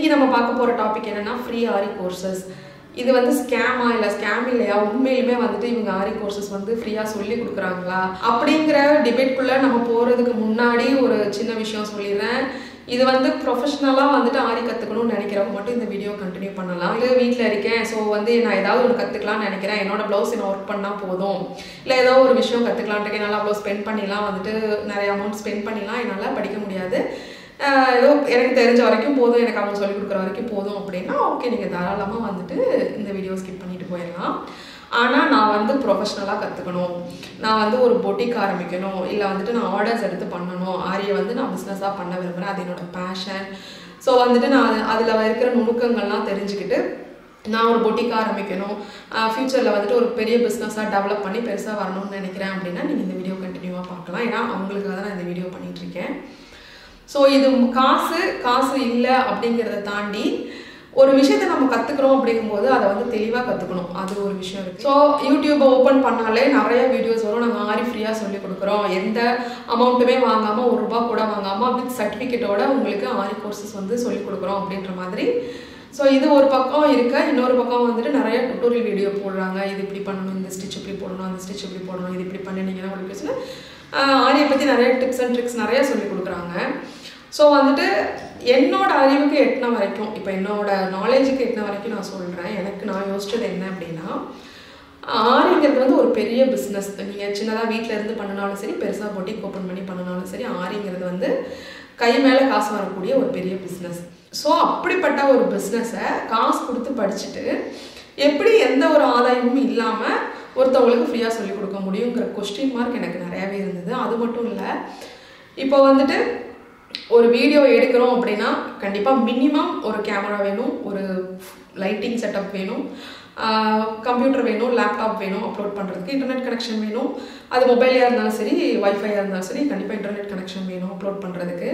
இன்னைக்கு நம்ம பார்க்க போற டாபிக் என்னன்னா ஃப்ரீ ஆரி கோர்சஸ். இது வந்து ஸ்கேமா இல்ல ஸ்கேம் இல்லையா, உண்மையிலுமே வந்துட்டு இவங்க ஆரி கோர்சஸ் வந்து ஃப்ரீயா சொல்லி கொடுக்குறாங்களா அப்படிங்கிற டிபேட்குள்ள நம்ம போறதுக்கு முன்னாடி ஒரு சின்ன விஷயம் சொல்லிடுறேன். இது வந்து ப்ரொஃபஷனலா வந்துட்டு ஆரி கத்துக்கணும்னு நினைக்கிறவங்க மட்டும் இந்த வீடியோ கண்டினியூ பண்ணலாம். இது வீட்டில் இருக்கேன், ஸோ வந்து நான் ஏதாவது ஒரு கத்துக்கலாம்னு நினைக்கிறேன், என்னோட ப்ளவுஸ் நான் ஒர்க் பண்ணா போதும், இல்லை ஏதோ ஒரு விஷயம் கத்துக்கலான்ட்டு என்னால் அவ்வளோ ஸ்பெண்ட் பண்ணிடலாம், வந்துட்டு நிறைய அமௌண்ட் ஸ்பெண்ட் பண்ணிடலாம், என்னால் படிக்க முடியாது, ஏதோ எனக்கு தெரிஞ்ச வரைக்கும் போதும், எனக்கு அவங்க சொல்லிக் கொடுக்குற வரைக்கும் போதும் அப்படின்னா ஓகே, நீங்கள் தாராளமாக வந்துட்டு இந்த வீடியோ ஸ்கிப் பண்ணிட்டு போயிடலாம். ஆனால் நான் வந்து ப்ரொஃபஷ்னலாக கற்றுக்கணும், நான் வந்து ஒரு பொட்டிக் ஆரம்பிக்கணும், இல்லை வந்துட்டு நான் ஆர்டர்ஸ் எடுத்து பண்ணணும், ஆரியை வந்து நான் பிஸ்னஸாக பண்ண விரும்புகிறேன், அது என்னோட பேஷன். ஸோ வந்துட்டு நான் அதில் இருக்கிற நுணுக்கங்கள்லாம் தெரிஞ்சுக்கிட்டு நான் ஒரு பொட்டிக் ஆரம்பிக்கணும், ஃப்யூச்சரில் வந்துட்டு ஒரு பெரிய பிஸ்னஸாக டெவலப் பண்ணி பெருசாக வரணும்னு நினைக்கிறேன் அப்படின்னா நீங்கள் இந்த வீடியோ கண்டினியூவாக பார்க்கலாம். ஏன்னா அவங்களுக்காக தான் நான் இந்த வீடியோ பண்ணிகிட்ருக்கேன். ஸோ இது காசு இல்லை அப்படிங்கிறத தாண்டி ஒரு விஷயத்தை நம்ம கற்றுக்குறோம் அப்படிங்கும்போது அதை வந்து தெளிவாக கற்றுக்கணும், அது ஒரு விஷயம் இருக்குது. ஸோ யூடியூப்பை ஓப்பன் பண்ணாலே நிறைய வீடியோஸ் வரும், நாங்கள் ஆரி ஃப்ரீயாக சொல்லிக் கொடுக்குறோம், எந்த அமௌண்ட்டுமே வாங்காமல், ₹1 கூட வாங்காமல் வித் சர்டிஃபிகேட்டோட உங்களுக்கு ஆரி கோர்சஸ் வந்து சொல்லிக் கொடுக்குறோம் அப்படின்ற மாதிரி. ஸோ இது ஒரு பக்கம் இருக்க, இன்னொரு பக்கம் வந்துட்டு நிறைய டுட்டோரியல் வீடியோ போடுறாங்க, இது இப்படி பண்ணணும், இந்த ஸ்டிச் இப்படி போடணும், அந்த ஸ்டிச் இப்படி போடணும், இது இப்படி பண்ணினீங்கன்னா உங்களுக்கு ஆரியை பற்றி நிறைய டிப்ஸ் அண்ட் ட்ரிக்ஸ் நிறைய சொல்லிக் கொடுக்குறாங்க. ஸோ வந்துட்டு என்னோட அறிவுக்கு எட்டின வரைக்கும், இப்போ என்னோட நாலேஜுக்கு எட்டின வரைக்கும் நான் சொல்கிறேன். எனக்கு நான் யோசிச்சது என்ன அப்படின்னா, ஆரிங்கிறது வந்து ஒரு பெரிய பிஸ்னஸ். நீங்கள் சின்னதாக வீட்டில் இருந்து பண்ணினாலும் சரி, பெருசாக பொட்டிக் ஓப்பன் பண்ணி பண்ணினாலும் சரி, ஆரிங்கிறது வந்து கை மேலே காசு வரக்கூடிய ஒரு பெரிய பிஸ்னஸ். ஸோ அப்படிப்பட்ட ஒரு பிஸ்னஸை காசு கொடுத்து படிச்சுட்டு எப்படி எந்த ஒரு ஆதாயமும் இல்லாமல் ஒருத்தவங்களுக்கு ஃப்ரீயாக சொல்லிக் கொடுக்க முடியுங்கிற கொஸ்டின் மார்க் எனக்கு நிறையாவே இருந்தது. அது மட்டும் இல்லை, இப்போ வந்துட்டு ஒரு வீடியோ எடுக்கிறோம் அப்படின்னா கண்டிப்பாக மினிமம் ஒரு கேமரா வேணும், ஒரு லைட்டிங் செட்டப் வேணும், கம்ப்யூட்டர் வேணும், லேப்டாப் வேணும், அப்லோட் பண்ணுறதுக்கு இன்டர்நெட் கனெக்ஷன் வேணும், அது மொபைலாக இருந்தாலும் சரி, வைஃபையாக இருந்தாலும் சரி, கண்டிப்பாக இன்டர்நெட் கனெக்ஷன் வேணும் அப்லோட் பண்ணுறதுக்கு.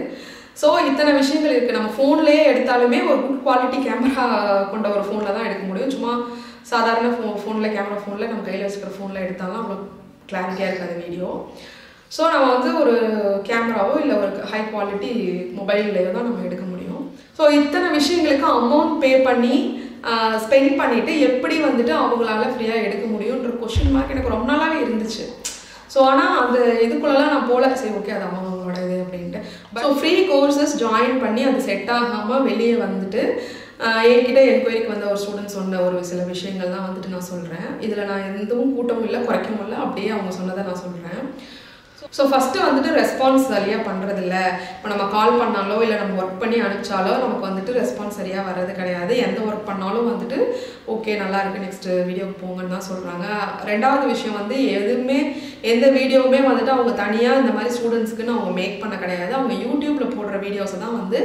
ஸோ இத்தனை விஷயங்கள் இருக்குது. நம்ம ஃபோன்லேயே எடுத்தாலுமே ஒரு குட் குவாலிட்டி கேமரா கொண்ட ஒரு ஃபோனில் தான் எடுக்க முடியும். சும்மா சாதாரண ஃபோனில் ஃபோனில் நம்ம கையில் வச்சுக்கிற ஃபோனில் எடுத்தாலும் அவ்வளோ கிளாரிட்டியாக இருக்காது வீடியோ. ஸோ நம்ம வந்து ஒரு கேமராவோ இல்லை ஒரு ஹை குவாலிட்டி மொபைல்லையோ தான் நம்ம எடுக்க முடியும். ஸோ இத்தனை விஷயங்களுக்கு அமௌண்ட் பே பண்ணி ஸ்பெண்ட் பண்ணிவிட்டு எப்படி வந்துட்டு அவங்களால ஃப்ரீயாக எடுக்க முடியுன்ற கொஷின் மார்க் எனக்கு ரொம்ப நாளாகவே இருந்துச்சு. ஸோ ஆனால் அந்த இதுக்குள்ளெல்லாம் நான் போல, சரி ஓகே அது அவங்களோட இது அப்படின்ட்டு. ஸோ ஃப்ரீ கோர்சஸ் ஜாயின் பண்ணி அது செட் ஆகாமல் வெளியே வந்துட்டு என்கிட்ட என்கொயரிக்கு வந்த ஒரு ஸ்டூடெண்ட் சொன்ன ஒரு சில விஷயங்கள் தான் வந்துட்டு நான் சொல்கிறேன். இதில் நான் எதுவும் கூட்டமும் இல்லை, குறைக்கவும் இல்லை, அப்படியே அவங்க சொன்னதை நான் சொல்கிறேன். ஸோ ஃபஸ்ட்டு வந்துட்டு ரெஸ்பான்ஸ் சரியாக பண்ணுறதில்ல. இப்போ நம்ம கால் பண்ணாலோ இல்லை நம்ம ஒர்க் பண்ணி அனுப்பிச்சாலோ நமக்கு வந்துட்டு ரெஸ்பான்ஸ் சரியாக வர்றது கிடையாது. எந்த ஒர்க் பண்ணாலும் வந்துட்டு ஓகே நல்லா இருக்குது, நெக்ஸ்ட் வீடியோக்கு போங்கன்னு தான் சொல்கிறாங்க. ரெண்டாவது விஷயம் வந்து எந்த வீடியோவுமே வந்துட்டு அவங்க தனியாக இந்த மாதிரி ஸ்டூடெண்ட்ஸ்க்குன்னு அவங்க மேக் பண்ண கிடையாது. அவங்க யூடியூப்பில் போடுற வீடியோஸை தான் வந்து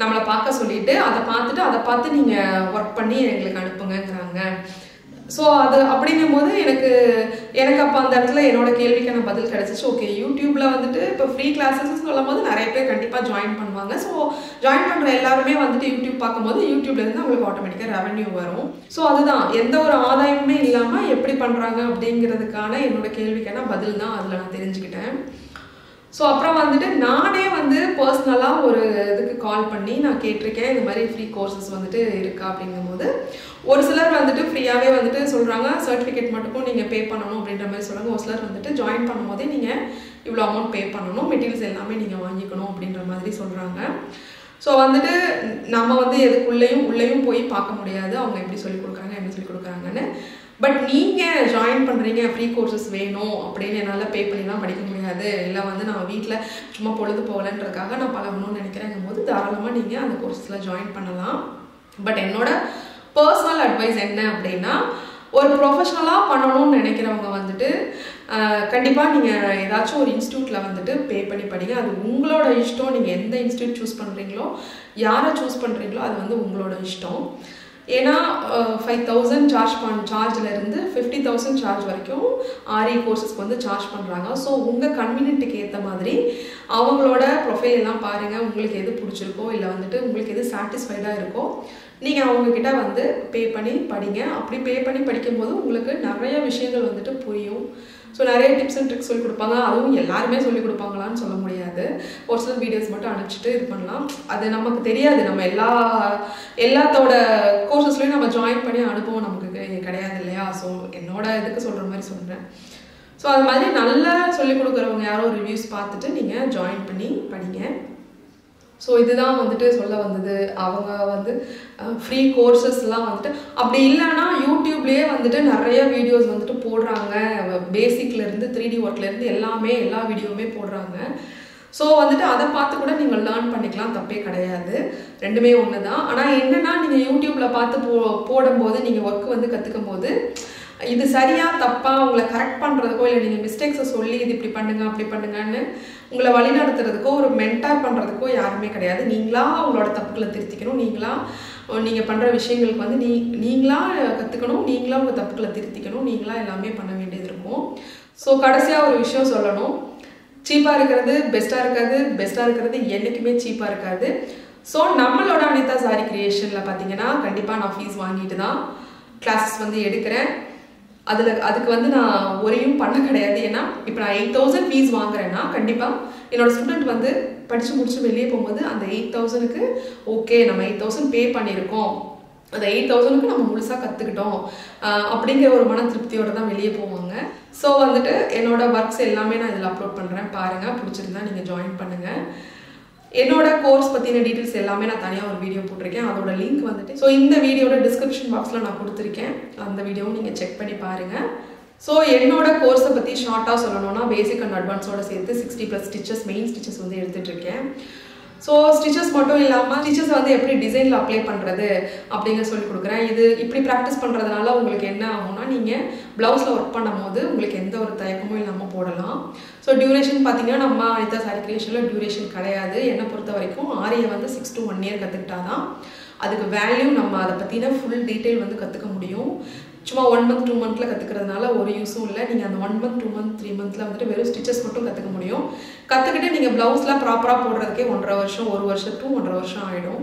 நம்மளை பார்க்க சொல்லிவிட்டு அதை பார்த்து நீங்கள் ஒர்க் பண்ணி எங்களுக்கு அனுப்புங்கிறாங்க. ஸோ அது அப்படிங்கும்போது எனக்கு அப்போ அந்த இடத்துல என்னோட கேள்விக்கான பதில் கிடச்சிச்சு. ஓகே, யூடியூப்பில் வந்துட்டு இப்போ ஃப்ரீ கிளாஸஸ் சொல்லும் போது நிறைய பேர் கண்டிப்பாக ஜாயின் பண்ணுவாங்க. ஸோ ஜாயின் பண்ணுற எல்லாருமே வந்துட்டு யூடியூப் பார்க்கும்போது யூடியூப்லேருந்து அவங்களுக்கு ஆட்டோமேட்டிக்காக ரெவன்யூ வரும். ஸோ அதுதான், எந்த ஒரு ஆதாயமுமே இல்லாமல் எப்படி பண்ணுறாங்க அப்படிங்கிறதுக்கான என்னோட கேள்விக்கான பதில் தான் அதில் நான் தெரிஞ்சுக்கிட்டேன். ஸோ அப்புறம் வந்துட்டு நானே வந்து பர்சனலாக ஒரு இதுக்கு கால் பண்ணி நான் கேட்டிருக்கேன், இந்த மாதிரி ஃப்ரீ கோர்சஸ் வந்துட்டு இருக்கா அப்படிங்கும்போது ஒரு சிலர் வந்துட்டு ஃப்ரீயாகவே வந்துட்டு சொல்கிறாங்க, சர்டிஃபிகேட் மட்டுக்கும் நீங்கள் பே பண்ணணும் அப்படின்ற மாதிரி சொல்கிறாங்க. ஒரு சிலர் வந்துட்டு ஜாயின் பண்ணும் போதே நீங்கள் இவ்வளோ அமௌண்ட் பே பண்ணணும், மெட்டீரியல்ஸ் எல்லாமே நீங்கள் வாங்கிக்கணும் அப்படின்ற மாதிரி சொல்கிறாங்க. ஸோ வந்துட்டு நம்ம வந்து உள்ளேயும் போய் பார்க்க முடியாது அவங்க எப்படி சொல்லிக் கொடுக்குறாங்கன்னு. பட் நீங்கள் ஜாயின் பண்ணுறீங்க, ஃப்ரீ கோர்சஸ் வேணும் அப்படின்னு என்னால் பே பண்ணி தான் படிக்க முடியாது, இல்லை வந்து நான் வீட்டில் சும்மா பொழுது போகலன்றதுக்காக நான் பழகணும்னு நினைக்கிறேங்கும் போது தாராளமாக நீங்கள் அந்த கோர்ஸில் ஜாயின் பண்ணலாம். பட் என்னோட பர்சனல் அட்வைஸ் என்ன அப்படின்னா, ஒரு ப்ரொஃபஷ்னலாக பண்ணணும்னு நினைக்கிறவங்க வந்துட்டு கண்டிப்பாக நீங்கள் ஏதாச்சும் ஒரு இன்ஸ்டியூட்டில் வந்துட்டு பே பண்ணி படிங்க. அது உங்களோட இஷ்டம், நீங்கள் எந்த இன்ஸ்டியூட் சூஸ் பண்ணுறீங்களோ, யாரை சூஸ் பண்ணுறீங்களோ அது வந்து உங்களோட இஷ்டம். ஏன்னா 5,000 சார்ஜ்லேருந்து 50,000 சார்ஜ் வரைக்கும் ஆரி கோர்சஸ்க்கு வந்து சார்ஜ் பண்ணுறாங்க. ஸோ உங்கள் கன்வீனியன்ட்டுக்கு ஏற்ற மாதிரி அவங்களோட ப்ரொஃபைல் எல்லாம் பாருங்கள், உங்களுக்கு எது பிடிச்சிருக்கோ இல்லை வந்துட்டு உங்களுக்கு எது சாட்டிஸ்ஃபைடாக இருக்கோ நீங்கள் அவங்கக்கிட்ட வந்து பே பண்ணி படிங்க. அப்படி பே பண்ணி படிக்கும்போது உங்களுக்கு நிறைய விஷயங்கள் வந்துட்டு புரியும். ஸோ நிறைய டிப்ஸ் அண்ட் ட்ரிக்ஸ் சொல்லி கொடுப்பாங்க. அதுவும் எல்லாருமே சொல்லி கொடுப்பாங்களான்னு சொல்ல முடியாது. ஒரு சில வீடியோஸ் மட்டும் அனுப்பிச்சிட்டு இது பண்ணலாம். அது நமக்கு தெரியாது. நம்ம எல்லாத்தோட கோர்சஸ்லையும் நம்ம ஜாயின் பண்ணி அனுபவம் நமக்கு கிடையாது இல்லையா? ஸோ என்னோட இதுக்கு சொல்கிற மாதிரி சொல்கிறேன். ஸோ அது மாதிரி நல்லா சொல்லிக் கொடுக்குறவங்க யாரோ ரிவ்யூஸ் பார்த்துட்டு நீங்கள் ஜாயின் பண்ணி படிங்க. ஸோ இதுதான் வந்துட்டு சொல்ல வந்தது. அவங்க வந்து ஃப்ரீ கோர்சஸ்லாம் வந்துட்டு அப்படி இல்லைன்னா யூடியூப்லேயே வந்துட்டு நிறைய வீடியோஸ் வந்துட்டு போடுறாங்க. பேசிக்லேருந்து 3D ஒர்க்லேருந்து எல்லா வீடியோவுமே போடுறாங்க. ஸோ வந்துட்டு அதை பார்த்து கூட நீங்கள் லேர்ன் பண்ணிக்கலாம், தப்பே கிடையாது. ரெண்டுமே ஒன்று தான். ஆனால் என்னென்னா நீங்கள் யூடியூப்பில் பார்த்து போடும்போது நீங்கள் ஒர்க் வந்து கற்றுக்கும் போது இது சரியா தப்பா உங்களை கரெக்ட் பண்ணுறதுக்கோ இல்லை நீங்கள் மிஸ்டேக்ஸை சொல்லி இது இப்படி பண்ணுங்க அப்படி பண்ணுங்கன்னு உங்களை வழி நடத்துறதுக்கோ ஒரு மென்டார் பண்ணுறதுக்கோ யாருமே கிடையாது. நீங்களா உங்களோட தப்புக்களை திருத்திக்கணும். நீங்கள் பண்ணுற விஷயங்களுக்கு வந்து நீங்களா கற்றுக்கணும். நீங்களா உங்கள் தப்புக்களை திருத்திக்கணும். நீங்களா எல்லாமே பண்ண வேண்டியது இருக்கும். ஸோ கடைசியாக ஒரு விஷயம் சொல்லணும். சீப்பாக இருக்கிறது பெஸ்ட்டாக இருக்காது, பெஸ்ட்டாக இருக்கிறது என்றைக்குமே சீப்பாக இருக்காது. ஸோ நம்மளோட அனிதா சாரி கிரியேஷனில் பார்த்தீங்கன்னா கண்டிப்பாக நான் ஃபீஸ் வாங்கிட்டு தான் கிளாஸஸ் வந்து எடுக்கிறேன். அதுக்கு வந்து நான் ஒரையும் பண்ண கிடையாது. ஏன்னா இப்போ நான் 8000 ஃபீஸ் வாங்குறேன்னா கண்டிப்பாக என்னோட ஸ்டூடெண்ட் வந்து படித்து முடிச்சு வெளியே போகும்போது அந்த 8000க்கு ஓகே நம்ம 8000 பே பண்ணியிருக்கோம், அந்த 8000க்கு நம்ம முழுசாக கற்றுக்கிட்டோம் அப்படிங்கிற ஒரு மன திருப்தியோடு தான் வெளியே போவாங்க. ஸோ வந்துட்டு என்னோட ஒர்க்ஸ் எல்லாமே நான் இதில் அப்லோட் பண்ணுறேன். பாருங்கள், பிடிச்சிருந்தா நீங்கள் ஜாயின் பண்ணுங்கள். என்னோட கோர்ஸ் பற்றின டீட்டெயில்ஸ் எல்லாமே நான் தனியாக ஒரு வீடியோ போட்டிருக்கேன். அதோட லிங்க் வந்துட்டு ஸோ இந்த வீடியோட டிஸ்கிரிப்ஷன் பாக்ஸில் நான் கொடுத்துருக்கேன். அந்த வீடியோவும் நீங்கள் செக் பண்ணி பாருங்கள். ஸோ என்னோட கோர்ஸை பற்றி ஷார்ட்டாக சொல்லணும்னா பேசிக் அண்ட் அட்வான்ஸோட சேர்த்து 60+ ஸ்டிச்சஸ் மெயின் ஸ்டிச்சஸ் வந்து எடுத்துகிட்ருக்கேன். ஸோ ஸ்டிச்சஸ் மட்டும் இல்லாமல் ஸ்டிச்சஸ் வந்து எப்படி டிசைனில் அப்ளை பண்ணுறது அப்படிங்கிற சொல்லி கொடுக்குறேன். இது இப்படி ப்ராக்டிஸ் பண்ணுறதுனால உங்களுக்கு என்ன ஆகும்னா நீங்கள் ப்ளவுஸில் ஒர்க் பண்ணும் போது உங்களுக்கு எந்த ஒரு தயக்கமும் இல்லாமல் போடலாம். ஸோ டியூரேஷன் பார்த்தீங்கன்னா நம்ம அனிதா சாரி கிரியேஷனில் டியூரேஷன் கிடையாது. என்னை பொறுத்த வரைக்கும் ஆரியை வந்து 6 to 1 year கற்றுக்கிட்டா தான் அதுக்கு வேல்யூ நம்ம அதை பற்றின ஃபுல் டீட்டெயில் வந்து கற்றுக்க முடியும். சும்மா 1 month 2 monthல கற்றுக்கிறதுனால ஒரு யூஸும் இல்லை. நீங்கள் அந்த 1 month 2 month 3 monthல வந்துட்டு வெறும் ஸ்டிச்சஸ் மட்டும் கற்றுக்க முடியும். கற்றுக்கிட்டு நீங்கள் ப்ளவுஸ்லாம் ப்ராப்பராக போடுறதுக்கே 1.5 வருஷம் 1 வருஷம் to 1.5 வருஷம் ஆகிடும்.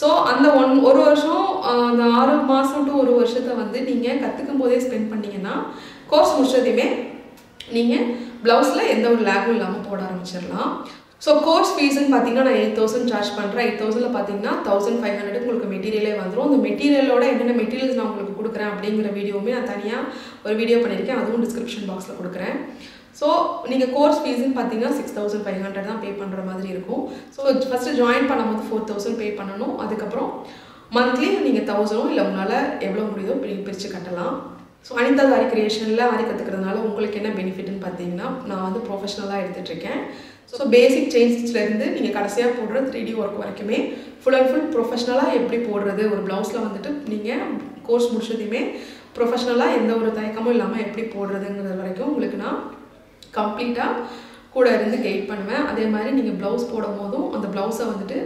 ஸோ அந்த 1 வருஷம் அந்த 6 மாதம் to 1 வருஷத்தை வந்து நீங்கள் கற்றுக்கும் போதே ஸ்பெண்ட் பண்ணிங்கன்னா கோர்ஸ் முடிச்சதையுமே நீங்கள் ப்ளவுஸில் எந்த ஒரு லேகும் இல்லாமல் போட ஆரம்பிச்சிடலாம். ஸோ கோர்ஸ் ஃபீஸ்ன்னு பார்த்தீங்கன்னா நான் 8000 சார்ஜ் பண்ணுறேன். 8000ல் பார்த்தீங்கன்னா 1500 உங்களுக்கு மெட்டீரியலே வந்துடும். அந்த மெட்டீரியலோட என்னென்ன மெட்டீரியல்ஸ் நான் உங்களுக்கு கொடுக்குறேன் அப்படிங்கிற வீடியோவுமே நான் தனியாக ஒரு வீடியோ பண்ணியிருக்கேன். அதுவும் டிஸ்கிரிப்ஷன் பாக்ஸில் கொடுக்குறேன். ஸோ நீங்கள் கோர்ஸ் ஃபீஸ்ன்னு பார்த்தீங்கன்னா 6500 தான் பே பண்ணுற மாதிரி இருக்கும். ஸோ ஃபஸ்ட்டு ஜாயின் பண்ணும்போது 4000 பே பண்ணணும். அதுக்கப்புறம் மந்த்லி நீங்கள் 1000 இல்லை உங்களால் எவ்வளோ முடியுதோ பிரித்து கட்டலாம். ஸோ அனிதா சாரி கிரியேஷனில் ஆரி கற்றுக்கிறதுனால உங்களுக்கு என்ன பெனிஃபிட்னு பார்த்தீங்கன்னா நான் வந்து ப்ரொஃபஷ்னலாக எடுத்துகிட்ருக்கேன். ஸோ பேசிக் செயின் ஸ்டிச்லேருந்து நீங்கள் கடைசியாக போடுற 3D ஒர்க் வரைக்குமே ஃபுல் அண்ட் ஃபுல் ப்ரொஃபஷ்னலாக எப்படி போடுறது ஒரு ப்ளவுஸில் வந்துட்டு நீங்கள் கோர்ஸ் முடிச்சதையுமே ப்ரொஃபஷ்னலாக எந்த ஒரு தயக்கமும் இல்லாமல் எப்படி போடுறதுங்கிறது வரைக்கும் உங்களுக்கு நான் கம்ப்ளீட்டாக கூட இருந்து கைட் பண்ணுவேன். அதே மாதிரி நீங்கள் ப்ளவுஸ் போடும் போதும் அந்த ப்ளவுஸை வந்துட்டு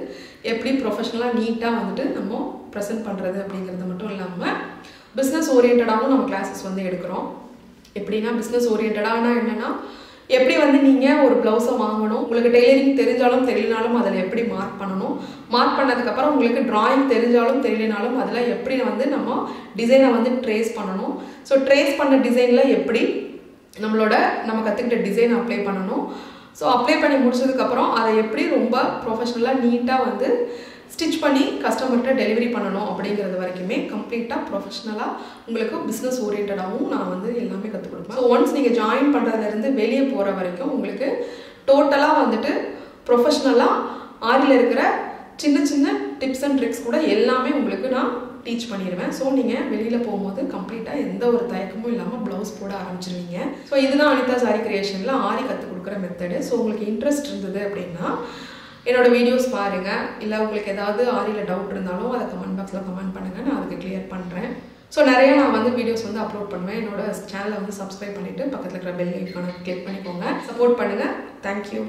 எப்படி ப்ரொஃபஷ்னலாக நீட்டாக வந்துட்டு நம்ம ப்ரெசென்ட் பண்ணுறது அப்படிங்கிறது மட்டும் இல்லாமல் பிஸ்னஸ் ஓரியன்டாகவும் நம்ம கிளாஸஸ் வந்து எடுக்கிறோம். எப்படின்னா பிஸ்னஸ் ஓரியன்டானா என்னென்னா எப்படி வந்து நீங்கள் ஒரு ப்ளவுஸை வாங்கணும், உங்களுக்கு டெய்லரிங் தெரிஞ்சாலும் தெரியலனாலும் அதில் எப்படி மார்க் பண்ணணும், மார்க் பண்ணதுக்கப்புறம் உங்களுக்கு ட்ராயிங் தெரிஞ்சாலும் தெரியலனாலும் அதில் எப்படி வந்து நம்ம டிசைனை வந்து ட்ரேஸ் பண்ணணும். ஸோ ட்ரேஸ் பண்ண டிசைனில் எப்படி நம்ம கற்றுக்கிட்ட டிசைன் அப்ளை பண்ணணும். ஸோ அப்ளை பண்ணி முடிச்சதுக்கப்புறம் அதை எப்படி ரொம்ப ப்ரொஃபஷ்னலாக நீட்டாக வந்து ஸ்டிச் பண்ணி கஸ்டமர்கிட்ட டெலிவரி பண்ணணும் அப்படிங்கிறது வரைக்குமே கம்ப்ளீட்டாக ப்ரொஃபஷ்னலாக உங்களுக்கு பிஸ்னஸ் ஓரியன்டாகவும் நான் வந்து எல்லாமே கற்றுக் கொடுப்பேன். ஸோ ஒன்ஸ் நீங்கள் ஜாயின் பண்ணுறதுலேருந்து வெளியே போகிற வரைக்கும் உங்களுக்கு டோட்டலாக வந்துட்டு ப்ரொஃபஷ்னலாக ஆரியில் இருக்கிற சின்ன சின்ன டிப்ஸ் அண்ட் ட்ரிக்ஸ் கூட எல்லாமே உங்களுக்கு நான் டீச் பண்ணிடுவேன். ஸோ நீங்கள் வெளியில் போகும்போது கம்ப்ளீட்டாக எந்த ஒரு தயக்கமும் இல்லாமல் ப்ளவுஸ் போட ஆரம்பிச்சிருவீங்க. ஸோ இதுதான் அனிதா சாரி கிரியேஷனில் ஆரி கற்றுக் கொடுக்குற மெத்தடு. ஸோ உங்களுக்கு இன்ட்ரெஸ்ட் இருந்தது அப்படின்னா என்னோட வீடியோஸ் பாருங்கள். இல்லை உங்களுக்கு ஏதாவது ஆரியில் டவுட் இருந்தாலும் அதை கமெண்ட் பாக்ஸில் கமெண்ட் பண்ணுங்கள், நான் அதுக்கு கிளியர் பண்ணுறேன். ஸோ நிறைய நான் வந்து வீடியோஸ் வந்து அப்லோட் பண்ணுவேன். என்னோட சேனலை வந்து சப்ஸ்கிரைப் பண்ணிவிட்டு பக்கத்தில் இருக்கிற பெல் ஐக்கானை கிளிக் பண்ணிக்கோங்க. சப்போர்ட் பண்ணுங்கள். தேங்க்யூ.